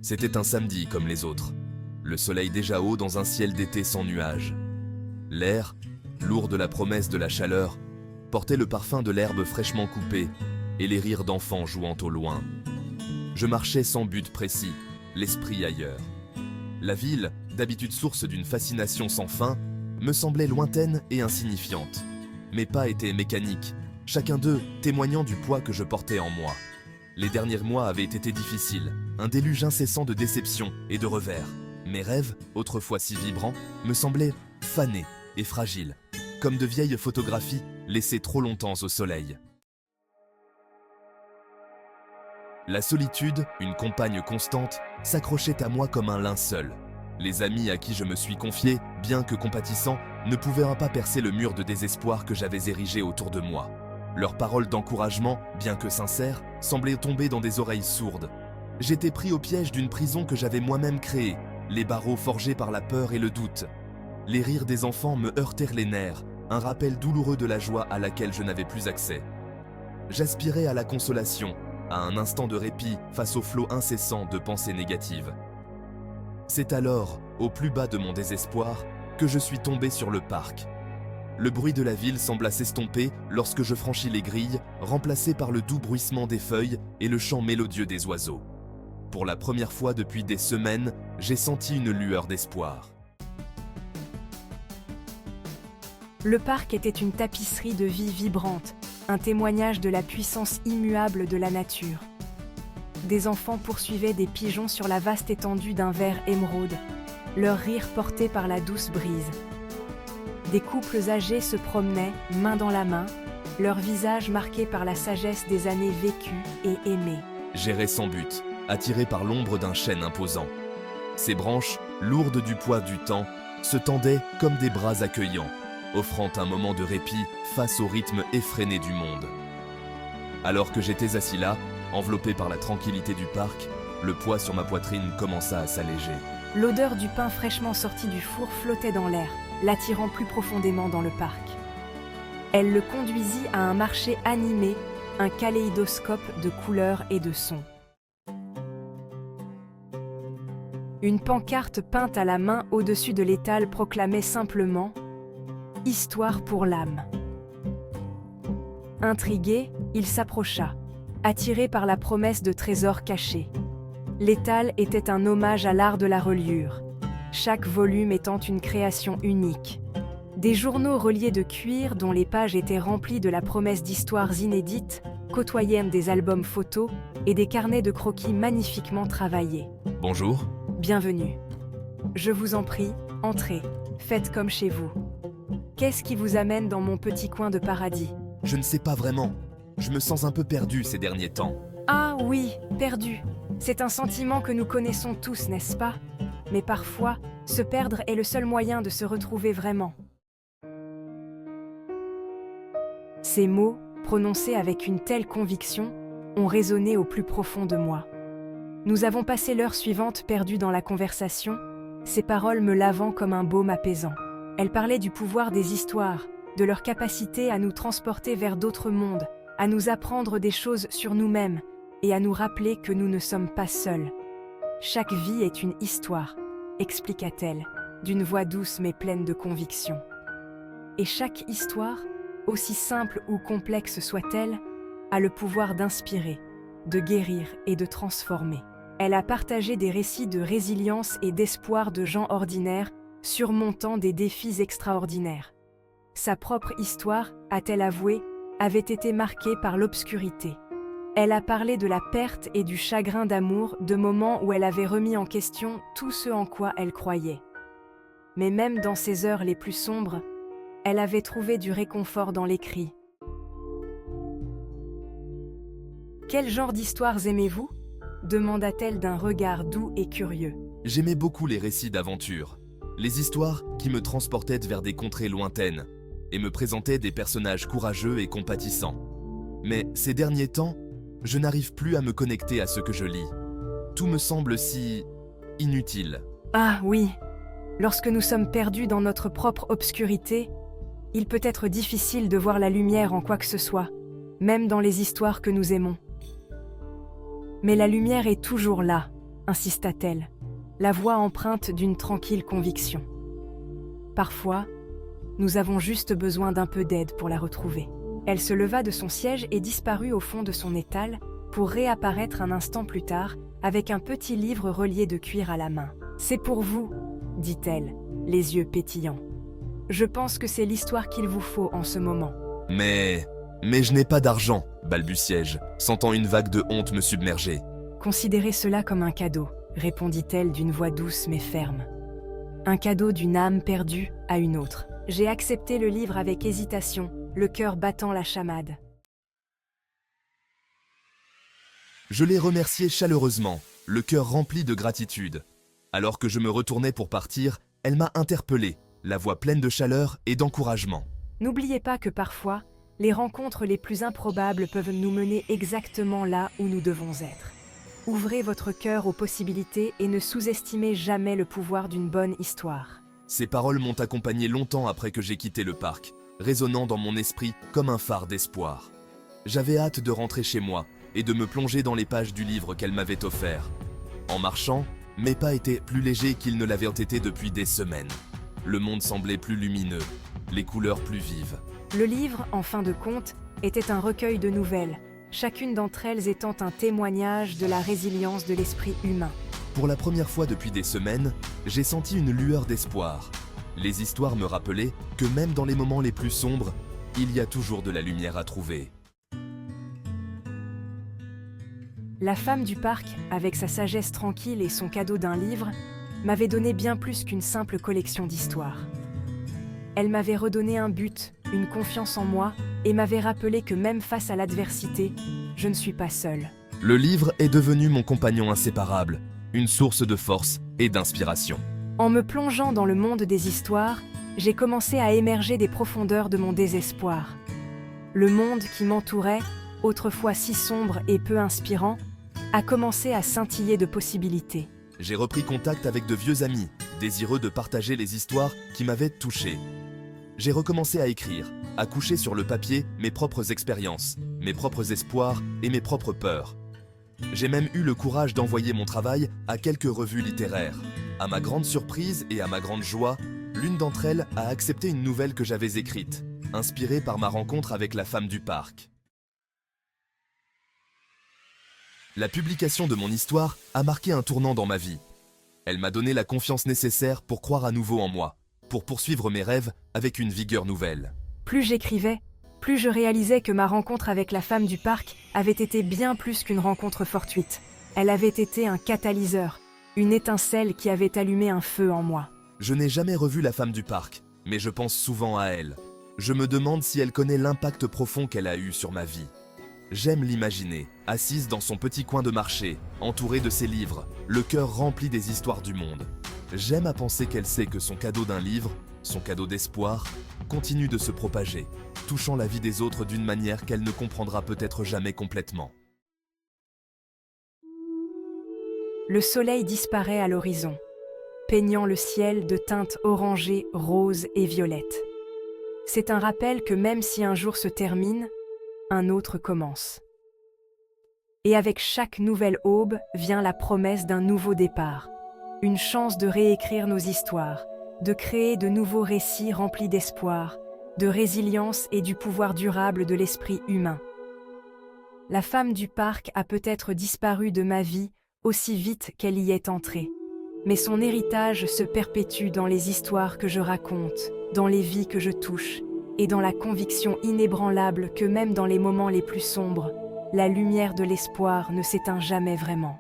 C'était un samedi comme les autres. Le soleil déjà haut dans un ciel d'été sans nuages. L'air, lourd de la promesse de la chaleur, portait le parfum de l'herbe fraîchement coupée et les rires d'enfants jouant au loin. Je marchais sans but précis, l'esprit ailleurs. La ville, d'habitude source d'une fascination sans fin, me semblait lointaine et insignifiante. Mes pas étaient mécaniques, chacun d'eux témoignant du poids que je portais en moi. Les derniers mois avaient été difficiles, un déluge incessant de déceptions et de revers. Mes rêves, autrefois si vibrants, me semblaient fanés et fragiles, comme de vieilles photographies laissées trop longtemps au soleil. La solitude, une compagne constante, s'accrochait à moi comme un linceul. Les amis à qui je me suis confié, bien que compatissants, ne pouvaient pas percer le mur de désespoir que j'avais érigé autour de moi. Leurs paroles d'encouragement, bien que sincères, semblaient tomber dans des oreilles sourdes. J'étais pris au piège d'une prison que j'avais moi-même créée, les barreaux forgés par la peur et le doute. Les rires des enfants me heurtèrent les nerfs, un rappel douloureux de la joie à laquelle je n'avais plus accès. J'aspirais à la consolation, à un instant de répit face au flot incessant de pensées négatives. C'est alors, au plus bas de mon désespoir, que je suis tombé sur le parc. Le bruit de la ville sembla s'estomper lorsque je franchis les grilles, remplacé par le doux bruissement des feuilles et le chant mélodieux des oiseaux. Pour la première fois depuis des semaines, j'ai senti une lueur d'espoir. Le parc était une tapisserie de vie vibrante, un témoignage de la puissance immuable de la nature. Des enfants poursuivaient des pigeons sur la vaste étendue d'un vert émeraude, leur rire porté par la douce brise. Des couples âgés se promenaient, main dans la main, leurs visages marqués par la sagesse des années vécues et aimées. J'errais sans but, attiré par l'ombre d'un chêne imposant. Ses branches, lourdes du poids du temps, se tendaient comme des bras accueillants, offrant un moment de répit face au rythme effréné du monde. Alors que j'étais assis là, enveloppé par la tranquillité du parc, le poids sur ma poitrine commença à s'alléger. L'odeur du pain fraîchement sorti du four flottait dans l'air, l'attirant plus profondément dans le parc. Elle le conduisit à un marché animé, un kaléidoscope de couleurs et de sons. Une pancarte peinte à la main au-dessus de l'étal proclamait simplement « Histoire pour l'âme ». Intrigué, il s'approcha, attiré par la promesse de trésors cachés. L'étal était un hommage à l'art de la reliure, chaque volume étant une création unique. Des journaux reliés de cuir dont les pages étaient remplies de la promesse d'histoires inédites, côtoyaient des albums photos et des carnets de croquis magnifiquement travaillés. Bonjour. Bienvenue. Je vous en prie, entrez, faites comme chez vous. Qu'est-ce qui vous amène dans mon petit coin de paradis ? Je ne sais pas vraiment. Je me sens un peu perdu ces derniers temps. Ah oui, perdu. C'est un sentiment que nous connaissons tous, n'est-ce pas ? Mais parfois, se perdre est le seul moyen de se retrouver vraiment. Ces mots, prononcés avec une telle conviction, ont résonné au plus profond de moi. Nous avons passé l'heure suivante perdus dans la conversation, ces paroles me lavant comme un baume apaisant. Elles parlaient du pouvoir des histoires, de leur capacité à nous transporter vers d'autres mondes, à nous apprendre des choses sur nous-mêmes et à nous rappeler que nous ne sommes pas seuls. Chaque vie est une histoire, expliqua-t-elle, d'une voix douce mais pleine de conviction. Et chaque histoire, aussi simple ou complexe soit-elle, a le pouvoir d'inspirer, de guérir et de transformer. Elle a partagé des récits de résilience et d'espoir de gens ordinaires, surmontant des défis extraordinaires. Sa propre histoire, a-t-elle avoué, avait été marquée par l'obscurité. Elle a parlé de la perte et du chagrin d'amour, de moments où elle avait remis en question tout ce en quoi elle croyait. Mais même dans ces heures les plus sombres, elle avait trouvé du réconfort dans l'écrit. « Quel genre d'histoires aimez-vous » demanda-t-elle d'un regard doux et curieux. J'aimais beaucoup les récits d'aventure, les histoires qui me transportaient vers des contrées lointaines et me présentaient des personnages courageux et compatissants. Mais ces derniers temps, je n'arrive plus à me connecter à ce que je lis. Tout me semble si inutile. Ah oui, lorsque nous sommes perdus dans notre propre obscurité, il peut être difficile de voir la lumière en quoi que ce soit, même dans les histoires que nous aimons. Mais la lumière est toujours là, insista-t-elle, la voix empreinte d'une tranquille conviction. Parfois, nous avons juste besoin d'un peu d'aide pour la retrouver. Elle se leva de son siège et disparut au fond de son étal pour réapparaître un instant plus tard avec un petit livre relié de cuir à la main. « C'est pour vous », dit-elle, les yeux pétillants. « Je pense que c'est l'histoire qu'il vous faut en ce moment. » Mais je n'ai pas d'argent, balbutiai-je, sentant une vague de honte me submerger. « Considérez cela comme un cadeau, » répondit-elle d'une voix douce mais ferme. « Un cadeau d'une âme perdue à une autre. » J'ai accepté le livre avec hésitation, le cœur battant la chamade. Je l'ai remerciée chaleureusement, le cœur rempli de gratitude. Alors que je me retournais pour partir, elle m'a interpellé, la voix pleine de chaleur et d'encouragement. N'oubliez pas que parfois, les rencontres les plus improbables peuvent nous mener exactement là où nous devons être. Ouvrez votre cœur aux possibilités et ne sous-estimez jamais le pouvoir d'une bonne histoire. Ces paroles m'ont accompagné longtemps après que j'ai quitté le parc, résonnant dans mon esprit comme un phare d'espoir. J'avais hâte de rentrer chez moi et de me plonger dans les pages du livre qu'elle m'avait offert. En marchant, mes pas étaient plus légers qu'ils ne l'avaient été depuis des semaines. Le monde semblait plus lumineux, les couleurs plus vives. Le livre, en fin de compte, était un recueil de nouvelles, chacune d'entre elles étant un témoignage de la résilience de l'esprit humain. Pour la première fois depuis des semaines, j'ai senti une lueur d'espoir. Les histoires me rappelaient que même dans les moments les plus sombres, il y a toujours de la lumière à trouver. La femme du parc, avec sa sagesse tranquille et son cadeau d'un livre, m'avait donné bien plus qu'une simple collection d'histoires. Elle m'avait redonné un but, une confiance en moi, et m'avait rappelé que même face à l'adversité, je ne suis pas seule. Le livre est devenu mon compagnon inséparable, une source de force et d'inspiration. En me plongeant dans le monde des histoires, j'ai commencé à émerger des profondeurs de mon désespoir. Le monde qui m'entourait, autrefois si sombre et peu inspirant, a commencé à scintiller de possibilités. J'ai repris contact avec de vieux amis, désireux de partager les histoires qui m'avaient touché. J'ai recommencé à écrire, à coucher sur le papier mes propres expériences, mes propres espoirs et mes propres peurs. J'ai même eu le courage d'envoyer mon travail à quelques revues littéraires. À ma grande surprise et à ma grande joie, l'une d'entre elles a accepté une nouvelle que j'avais écrite, inspirée par ma rencontre avec la femme du parc. La publication de mon histoire a marqué un tournant dans ma vie. Elle m'a donné la confiance nécessaire pour croire à nouveau en moi, pour poursuivre mes rêves avec une vigueur nouvelle. Plus j'écrivais, plus je réalisais que ma rencontre avec la femme du parc avait été bien plus qu'une rencontre fortuite. Elle avait été un catalyseur, une étincelle qui avait allumé un feu en moi. Je n'ai jamais revu la femme du parc, mais je pense souvent à elle. Je me demande si elle connaît l'impact profond qu'elle a eu sur ma vie. J'aime l'imaginer, assise dans son petit coin de marché, entourée de ses livres, le cœur rempli des histoires du monde. J'aime à penser qu'elle sait que son cadeau d'un livre, son cadeau d'espoir, continue de se propager, touchant la vie des autres d'une manière qu'elle ne comprendra peut-être jamais complètement. Le soleil disparaît à l'horizon, peignant le ciel de teintes orangées, roses et violettes. C'est un rappel que même si un jour se termine, un autre commence. Et avec chaque nouvelle aube vient la promesse d'un nouveau départ, une chance de réécrire nos histoires, de créer de nouveaux récits remplis d'espoir, de résilience et du pouvoir durable de l'esprit humain. La femme du parc a peut-être disparu de ma vie aussi vite qu'elle y est entrée, mais son héritage se perpétue dans les histoires que je raconte, dans les vies que je touche, et dans la conviction inébranlable que même dans les moments les plus sombres, la lumière de l'espoir ne s'éteint jamais vraiment.